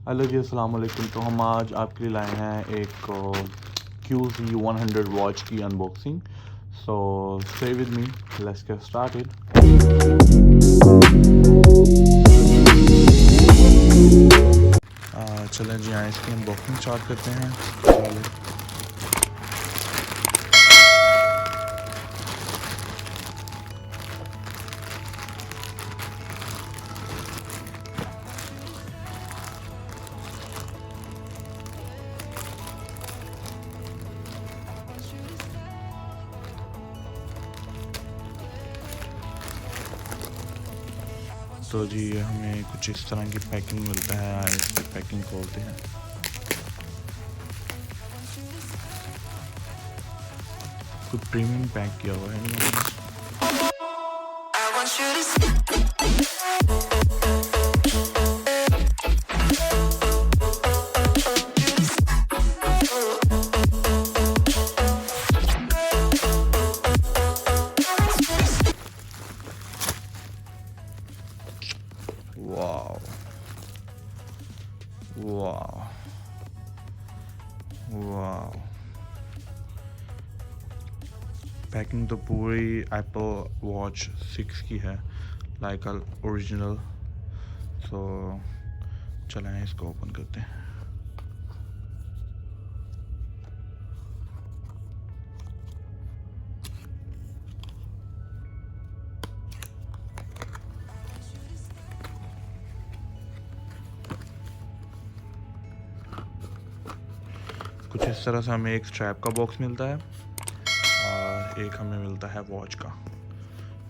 Hello जी, अस्सलाम वालेकुम। तो हम आज आपके लिए लाए हैं एक QZ100 वॉच की unboxing. So stay with me, let's get started. चलें जी, आए इसकी अनबॉक्सिंग स्टार्ट करते हैं। तो जी हमें कुछ इस तरह की पैकिंग मिलता है। इसकी पैकिंग खोलते हैं। कुछ प्रीमियम पैक किया हुआ है। वाओ वाओ वाओ, पैकिंग तो पूरी एप्पल वॉच 6 की है, लाइक ओरिजिनल। सो चलें इसको ओपन करते हैं। कुछ इस तरह से हमें एक स्ट्रैप का बॉक्स मिलता है और एक हमें मिलता है वॉच का।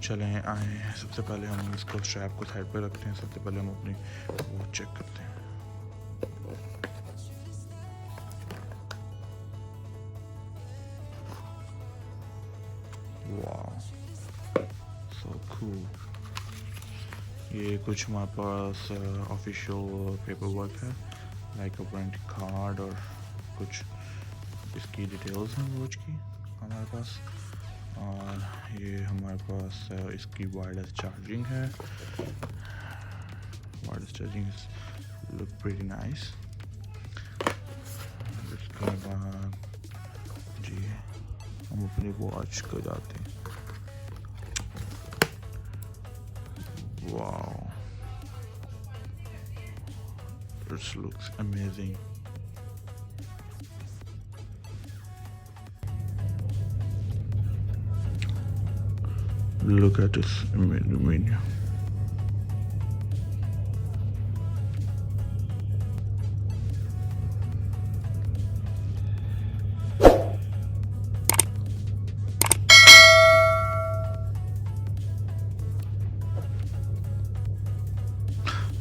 चलें आए, सबसे पहले हम इसको स्ट्रैप को साइड पे रखते हैं। सबसे पहले हम अपनी वॉच चेक करते हैं। Wow, so cool. ये कुछ हमारे पास ऑफिशियल पेपर वर्क है, लाइक अ वारंटी कार्ड और कुछ इसकी डिटेल्स हैं वॉच की हमारे पास। और ये हमारे पास इसकी वायरलेस चार्जिंग है। Wireless charging look pretty nice. इसके बाद जी हम अपनी वॉच को जाते हैं। Wow, it looks amazing. Look at this menu.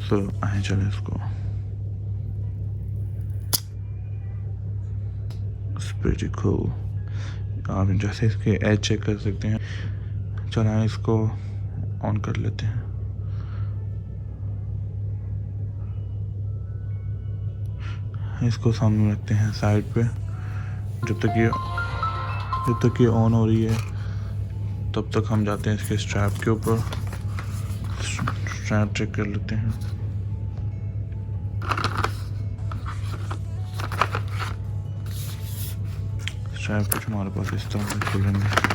So आए चले इसको। It's pretty cool। आप जैसे इसके एज चेक कर सकते हैं। चलें इसको ऑन कर लेते हैं। इसको सामने रखते हैं साइड पे। जब तक ये ऑन हो रही है तब तक हम जाते हैं इसके स्ट्रैप के ऊपर। स्ट्रैप चेक कर लेते हैं। स्ट्रैप कुछ हमारे पास इस तरह से खुलेंगे।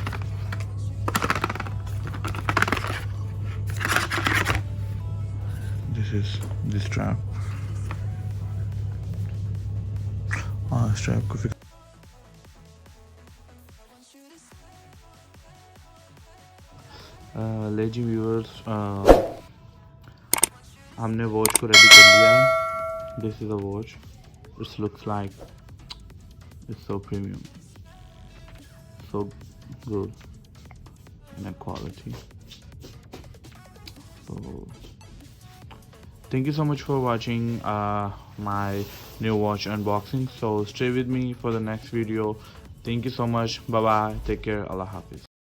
This strap। स्ट्रैप को फिक्स। ले जी व्यूअर्स, हमने वॉच को रेडी कर लिया है। This is a watch. It's looks like it's so premium, so good in quality. So thank you so much for watching my new watch unboxing. So stay with me for the next video. Thank you so much. Bye bye. Take care. Allah Hafiz.